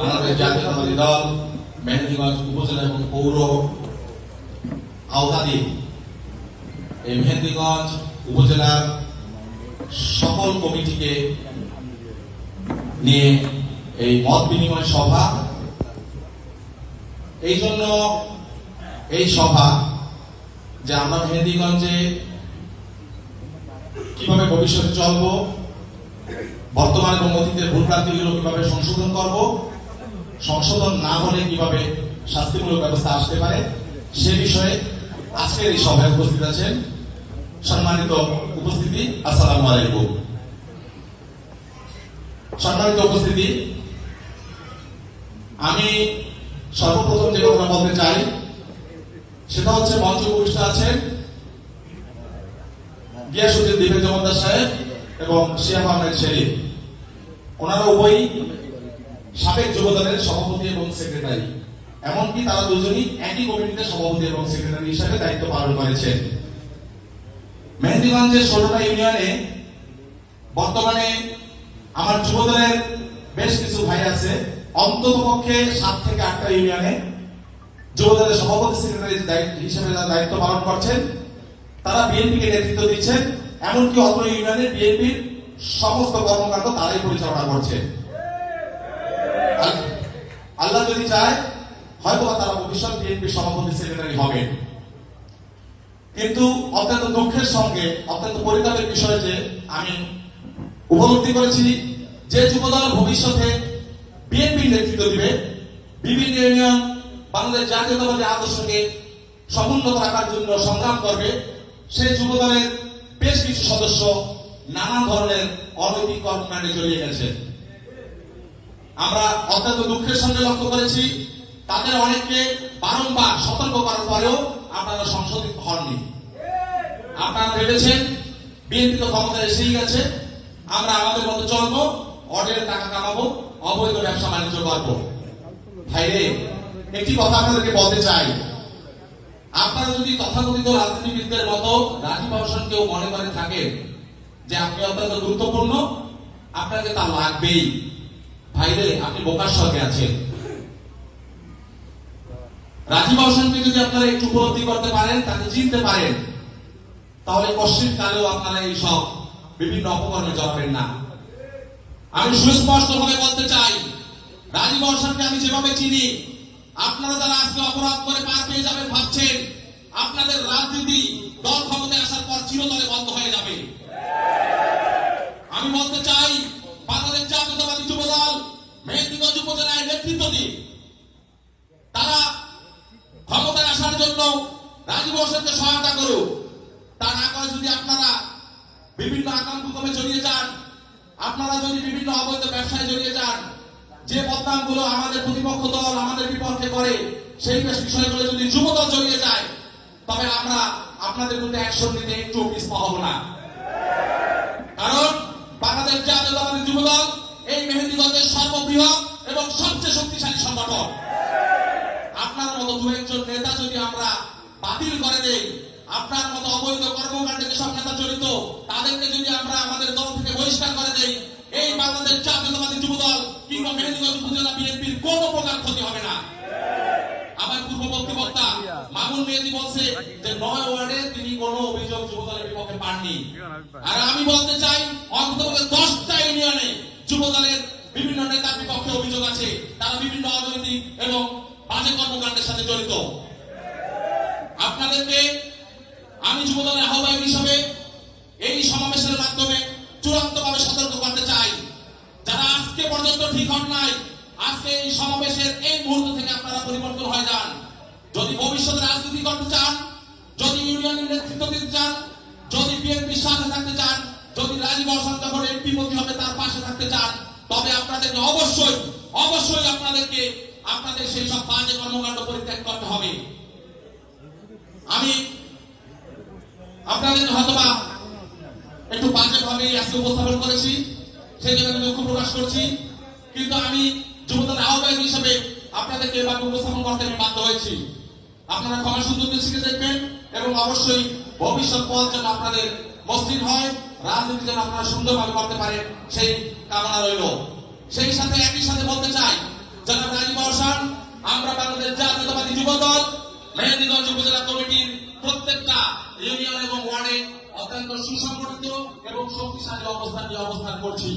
বাংলাদেশ জাতীয়তাবাদী দল মেহেন্দিগঞ্জ উপজেলা এবং পৌর আওতাধীন এই মেহেন্দিগঞ্জ উপজেলার সকল কমিটিকে নিয়ে এই মত বিনিময় সভা। এই জন্য এই সভা যে আমরা মেহেন্দিগঞ্জে কিভাবে ভবিষ্যতে চলব, বর্তমান এবং অতীতের ভুলভ্রান্তিগুলো কিভাবে সংশোধন করব, সংশোধন না হলে কিভাবে শাস্তিমূলক ব্যবস্থা আসতে পারে, সে বিষয়ে আজকের এই সভায় উপস্থিত আছেন সম্মানিত উপস্থিতি। আসসালামু আলাইকুম। সম্মানিত উপস্থিতি, আমি সর্বপ্রথম যে কথা বলতে চাই সেটা হচ্ছে মঞ্চে উপবিষ্ট আছেন গিয়াসউদ্দিন দিবেন জমাদ্দার সাহেব এবং শিয়াব আহমেদ শেরিফ। ওনারা উভয়ই সাবেক যুবদলের সভাপতি এবং সেক্রেটারি, এমনকি তারা দুজনই একই কমিটিতে সভাপতি এবং সেক্রেটারি হিসাবে দায়িত্ব পালন করেছেন। মেহেন্দিগঞ্জের 16টা ইউনিয়নে বর্তমানে আমার যুবদলের বেশ কিছু ভাই আছে, অন্তত পক্ষে 7 থেকে 8টা ইউনিয়নে যুবদলের সভাপতি সেক্রেটারি হিসেবে যারা দায়িত্ব পালন করছেন তারা বিএনপিকে নেতৃত্ব দিচ্ছেন, এমনকি অত্র ইউনিয়নে বিএনপির সমস্ত কর্মকাণ্ড তারাই পরিচালনা করছে। আল্লাহ যদি চায় হয়তো তারা ভবিষ্যৎ বিএনপির সভাপতি সেক্রেটারি হবেন। কিন্তু অত্যন্ত দুঃখের সঙ্গে অত্যন্ত পরিতাপের বিষয় যে আমি উপলব্ধি করেছি যে যুবদল ভবিষ্যতে বিএনপির নেতৃত্ব দিবে, বিভিন্ন ইউনিয়ন বাংলাদেশ জাতীয়তাবাদী আদর্শকে সমুন্নত রাখার জন্য সংগ্রাম করবে, সেই যুবদলের বেশ কিছু সদস্য নানা ধরনের অনৈতিক কর্মকাণ্ডে জড়িয়ে গেছে। আমরা অত্যন্ত দুঃখের সঙ্গে লক্ষ্য করেছি তাদের অনেককে বারংবার সতর্ক করার পরেও আপনারা সংশোধিত হননি। আপনারা ভেবেছেন বিএনপি তো ক্ষমতায় এসেই গেছে, আমরা আমাদের মতো চলবো, অর্ডারের টাকা কামাবো, অবৈধ ব্যবসা বাণিজ্য করবো। ভাইরে, একটি কথা আপনাদেরকে বলতে চাই, আপনারা যদি তথাকথিত রাজনীতিবিদদের মতো রাজীব হোসেনকেও মনে করে থাকেন যে আপনি অত্যন্ত গুরুত্বপূর্ণ, আপনাকে তা লাগবেই, ভাইরে আপনি বোকার স্বর্গে আছেন। রাজীব হোসেনকে যদি আপনারা একটু উপলব্ধি করতে পারেন, তাকে চিনতে পারেন, তাহলে পশ্চিম কালেও আপনারা এই সব বিভিন্ন অপকর্মে জড়াবেন না। আমি সুস্পষ্ট ভাবে বলতে চাই, রাজীব হোসেনকে আমি যেভাবে চিনি, আপনারা যারা আজকে অপরাধ করে পার পেয়ে যাবেন ভাবছেন, আপনাদের রাজনীতি দল ক্ষমতায় আসার পর চিরতরে বন্ধ হয়ে যাবে। আমি বলতে চাই, বাংলাদেশ জাতীয়তাবাদী যুবদল মেহেন্দিগঞ্জ উপজেলায় নেতৃত্ব দিন, তারা ক্ষমতায় আসার জন্য রাজীব হোসেনকে সহায়তা করুক। তা না করে যদি আপনারা বিভিন্ন আকাঙ্ক্ষে জড়িয়ে যান, আপনারা যদি বিভিন্ন অবৈধ ব্যবসায় জড়িয়ে যান, যে বদনামগুলো আমাদের প্রতিপক্ষ দল আমাদের বিপক্ষে করে, সেই বিষয়গুলো যদি যুবদল জড়িয়ে যায়, তবে আমরা আপনাদের বিরুদ্ধে অ্যাকশন নিতে একটু পিছপা হব না। কারণ বাংলাদেশ জাতীয়তাবাদী যুবদল এই মেহেন্দিগঞ্জের সর্ববৃহৎ এবং সবচেয়ে শক্তিশালী সংগঠন। আপনার মতো দু একজন নেতা যদি আমরা বাতিল করে দেই, আপনার মতো অবৈধ কর্মকাণ্ডে যেসব নেতা জড়িত তাদেরকে যদি আমরা আমাদের দল থেকে বহিষ্কার করে দেই, এই বাংলাদেশ জাতীয়তাবাদী যুবদল কিংবা মেহেন্দিগঞ্জ উপজেলা বিএনপির কোন প্রকার ক্ষতি হবে না। আমার পূর্ববর্তী বক্তা মামুন মেহেদী বলছে যে 9 ওয়ার্ডে তিনি কোনো অভিযোগ যুবদলের বিপক্ষে পাননি। আর আমি বলতে চাই, অন্তত 10টা ইউনিয়নে যুবদলের বিভিন্ন নেতার বিপক্ষে অভিযোগ আছে, তারা বিভিন্ন অনৈতিক এবং বাজে কর্মকাণ্ডের সাথে জড়িত। আপনাদেরকে আমি যুবদলের আহ্বায়ক হিসেবে এই সমাবেশের মাধ্যমে চূড়ান্তভাবে সতর্ক করতে চাই, যারা আজকে পর্যন্ত ঠিক হন নাই, আজকে এই সমাবেশের এই মুহূর্ত থেকে আপনারা পরিবর্তন হয়ে যান। যদি ভবিষ্যতে রাজনীতি করতে চান, যদি ইউনিয়নের নেতৃত্ব দিতে চান, যদি বিএনপির সাথে থাকতে চান, যদি রাজীব হোসেন যখন এমপি মন্ত্রী হবে তার পাশে থাকতে চান, তবে আপনাদেরকে অবশ্যই আপনাদেরকে আপনাদের সেই সব বাজে কর্মকাণ্ড পরিত্যাগ করতে হবে। আমি আপনাদের হয়তোবা একটু বাজেভাবে আজকে উপস্থাপন করেছি, সেই জন্য আমি দুঃখ প্রকাশ করছি, কিন্তু আমি যুবদলের আহ্বায়ক হিসেবে আপনাদেরকে এভাবে উপস্থাপন করতে আমি বাধ্য হয়েছি। আপনারা ক্ষমা সুন্দর শিখে দেখবেন এবং অবশ্যই ভবিষ্যৎ পথ যেন আপনাদের মসৃণ হয়, রাজনীতি যেন আপনারা সুন্দরভাবে করতে পারেন, সেই কামনা রইল। সেই সাথে একই সাথে বলতে চাই, জনাব রাজীব আহসান, আমরা বাংলাদেশ জাতীয়তাবাদী যুব দল মেহেন্দিগঞ্জ উপজেলা কমিটির প্রত্যেকটা ইউনিয়ন এবং ওয়ার্ডে অত্যন্ত সুসংগঠিত এবং শক্তিশালী অবস্থান নিয়ে অবস্থান করছি।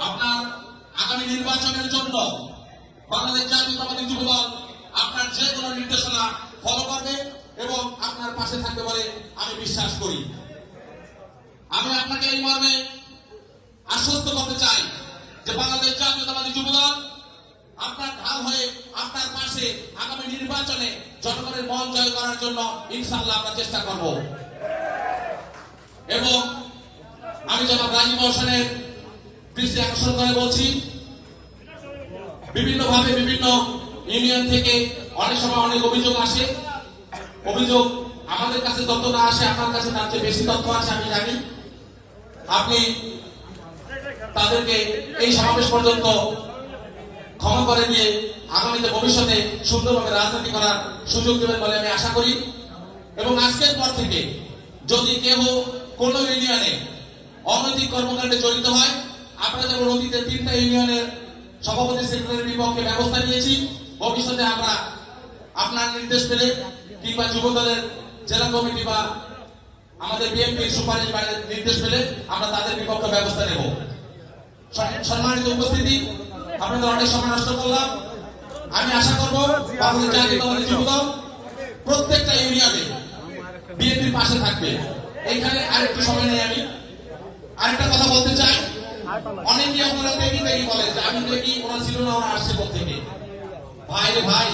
আপনার আগামী নির্বাচনের জন্য বাংলাদেশ জাতীয়তাবাদী যুব দল আপনার যে কোনো নির্দেশনা ফলো করবে এবং আপনার পাশে থাকবে বলে আমি বিশ্বাস করি। আমি আপনাকে এই মর্মে আশ্বস্ত করতে চাই যে বাংলাদেশ জাতীয়তাবাদী যুব দল আপনার ঢাল হয়ে আপনার পাশে আগামী নির্বাচনে জনগণের মন জয় করার জন্য ইনশাআল্লাহ আমরা চেষ্টা করব। এবং আমি জনাব রাজীব আহসানের দৃষ্টি আকর্ষণ করে বলছি, বিভিন্নভাবে বিভিন্ন ইউনিয়ন থেকে অনেক সময় অনেক অভিযোগ আসে। অভিযোগ আমাদের কাছে যত না আসে আপনার কাছে তার চেয়ে বেশি তথ্য আছে আমি জানি। আপনি তাদেরকে এই সমাবেশ পর্যন্ত ক্ষমা করে দিয়ে আগামীতে ভবিষ্যতে সুন্দরভাবে রাজনীতি করার সুযোগ দেবেন বলে আমি আশা করি। এবং আজকের পর থেকে যদি কেউ কোন ইউনিয়নে অনৈতিক কর্মকাণ্ডে জড়িত হয়, আমরা যেমন অতীতে 3টা ইউনিয়নের সভাপতি সেক্রেটারির বিপক্ষে ব্যবস্থা নিয়েছি, ভবিষ্যতে আমরা আপনার নির্দেশ পেলে কিংবা যুব দলের জেলা কমিটি বা আমাদের বিএনপির সুপারিশ বাইরের নির্দেশ পেলে আমরা তাদের বিপক্ষে ব্যবস্থা নেব। সম্মানিত উপস্থিতি, আপনাদের অনেক সময় নষ্ট করলাম। আমি আশা করব বাংলাদেশ জাতীয়তাবাদী যুব দল প্রত্যেকটা ইউনিয়নে বিএনপির পাশে থাকবে। এইখানে আরেকটু সময় নেই, আমি আরেকটা কথা বলতে চাই। অনেকে আপনারা দেখি বলে যে আমি দেখি ওরা ছিল না, ওরা আসছে থেকে। ভাই রে ভাই,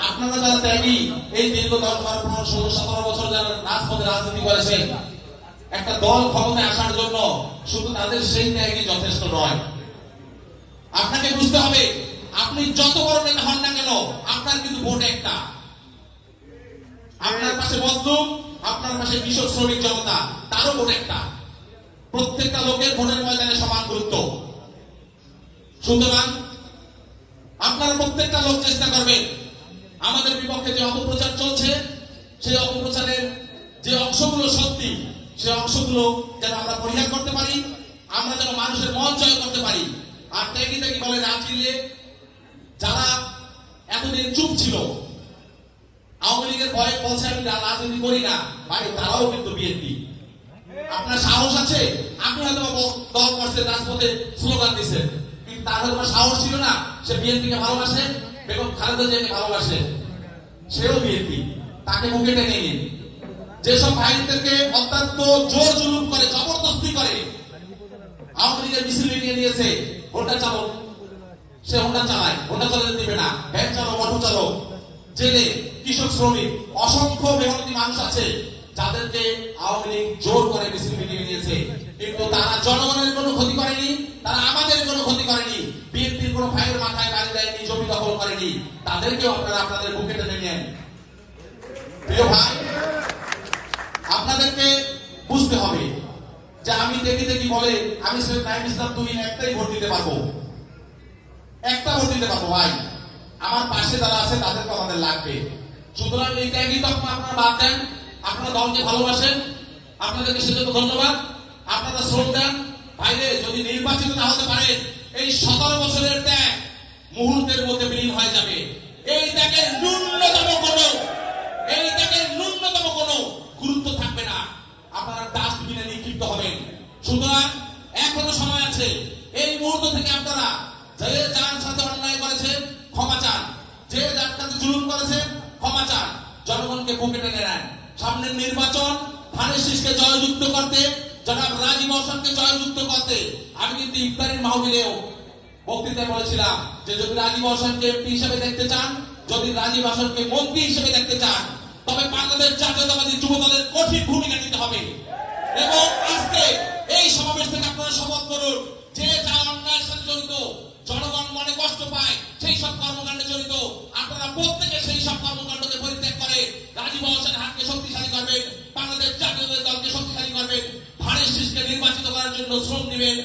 আপনারা যারা ত্যাগী, এই দীর্ঘ 10, 12, 15, 16, 17 বছর যারা রাজপথে রাজনীতি করেছেন, একটা দল ক্ষমতায় আসার জন্য শুধু তাদের সেই ত্যাগই যথেষ্ট নয়। আপনাকে বুঝতে হবে, আপনি যত বড় নেতা হন না কেন, আপনার কিন্তু ভোট একটা। আপনার পাশে মজলুম, আপনার পাশে কৃষক শ্রমিক জনতা, তারও ভোট একটা। প্রত্যেকটা লোকের ভোটের ময়দানে সমান গুরুত্ব। সুতরাং আপনারা প্রত্যেকটা লোক চেষ্টা করবেন আমাদের বিপক্ষে যে অপপ্রচার চলছে, সেই অপপ্রচারের যে অংশগুলো সত্যি, সেই অংশগুলো যেন আমরা পরিহার করতে পারি, আমরা যেন মানুষের মন জয় করতে পারি। আর ত্যাগী বলে না চিনলে যারা এতদিন চুপ ছিল, আওয়ামী লীগের ভয়ে বলছে আমি রাজনীতি করি না, ভাই তারাও কিন্তু বিএনপি। আপনার সাহস আছে, আপনি হয়তো দল করছেন, রাজপথে স্লোগান দিচ্ছেন, কিন্তু তার হয়তো সাহস ছিল না। সে বিএনপিকে ভালোবাসে, বেগম খালেদা জিয়াকে ভালোবাসে, সেও বিএনপি, তাকে মুখে টেনে নিন। যেসব ভাইদেরকে অত্যন্ত জোর জুলুম করে, জবরদস্তি করে আওয়ামী লীগের মিছিল নিয়ে নিয়েছে, হোন্ডা চালক, সে হোন্ডা চালায়, হোন্ডা চালাতে দিবে না, ভ্যান চালক, অটো চালক, জেলে, কৃষক শ্রমিক, অসংখ্য মেহনতি মানুষ আছে যাদেরকে আওয়ামী লীগ জোর করে মিছিল নিয়ে নিয়েছে। কিন্তু তারা জনগণের কোনো ক্ষতি করেনি, তারা আমাদের কোনো ক্ষতি করেনি, বিএনপির কোনো ভাইয়ের মাথায় গাড়ি দেয়নি, জমি দখল করেনি। তাদেরকেও আপনারা আপনাদের বুকে টেনে নেন। প্রিয় ভাই, আপনাদেরকে বুঝতে হবে যে আমি দেখি বলে আমি সৈয়দ নাঈম ইসলাম তুহিন একটাই ভোট দিতে পারবো, একটা ভোট দিতে পারবো। ভাই, আমার পাশে যারা আছে তাদেরকে আমাদের লাগবে। সুতরাং এই ত্যাগী তখন আপনারা বাদ দেন। আপনারা দলকে ভালোবাসেন, আপনাদেরকে সেজন্য ধন্যবাদ। আপনারা শ্রম দেন। ভাইরে, যদি নির্বাচিত না হতে পারে, এই 17 বছরের ত্যাগ মুহূর্তের মধ্যে বিলীন হয়ে যাবে। এই ত্যাগের ন্যূনতম কোনো গুরুত্ব থাকবে না। আপনারা ডাস্টবিনে নিক্ষিপ্ত হবেন। সুতরাং এখনো সময় আছে। এই মুহূর্ত থেকে আপনারা যে যার সাথে অন্যায় করেছেন ক্ষমা চান, যে যার সাথে জুলুম করেছেন ক্ষমা চান, জনগণকে বুকে টেনে নেন। সামনের নির্বাচন ধানের শীষকে জয়যুক্ত করতে, জনাব রাজীব আহসানকে জয়যুক্ত করতে। আমি কিন্তু ইফতারের মাহফিলেও বক্তৃতায় বলেছিলাম যে যদি রাজীব আহসানকে এমপি হিসেবে দেখতে চান, যদি রাজীব আহসানকে মন্ত্রী হিসেবে দেখতে চান, তবে বাংলাদেশ জাতীয়তাবাদী যুব দলের কঠিন ভূমিকা নিতে হবে। এবং আজকে এই সমাবেশ থেকে আপনারা শপথ করুন যে যা অন্যায়ের সাথে জড়িত, জনগণ মনে কষ্ট পায় সেই সব কর্মকাণ্ডে জড়িত, আপনারা প্রত্যেকে সেই সব কর্মকাণ্ডকে পরিত্যাগ করে রাজীব আহসানের হাতকে শক্তিশালী করবেন, বাংলাদেশ জাতীয়তাবাদী দলকে শক্তিশালী করবেন, ধানের শীষকে নির্বাচিত করার জন্য শ্রম দিবেন।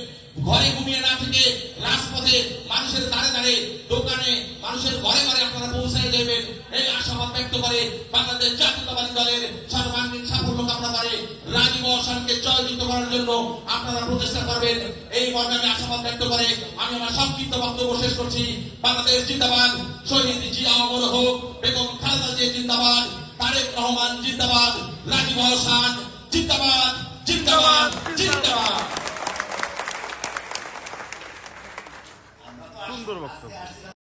ঘরে ঘুমিয়ে না থেকে রাজপথে, মানুষের দ্বারে দ্বারে, দোকানে, মানুষের ঘরে ঘরে আপনারা পৌঁছায় যাবেন। এই আশাবাদ ব্যক্ত করে বাংলাদেশ জাতীয়তাবাদী দলের সর্বাঙ্গীন সাফল্য কামনা করে রাজীব আহসানকে জয়যুক্ত করার জন্য আপনারা প্রচেষ্টা করবেন। এই মর্মে আমি আশাবাদ ব্যক্ত করে আমি আমার সংক্ষিপ্ত বক্তব্য শেষ করছি। করছি, বাংলাদেশ জিন্দাবাদ, শহীদ জিয়া অমর হোক, বেগম খালেদা জিয়া জিন্দাবাদ, তারেক রহমান জিন্দাবাদ, রাজীব হাসান জিন্দাবাদ, জিন্দাবাদ, জিন্দাবাদ। সুন্দর বক্তব্য।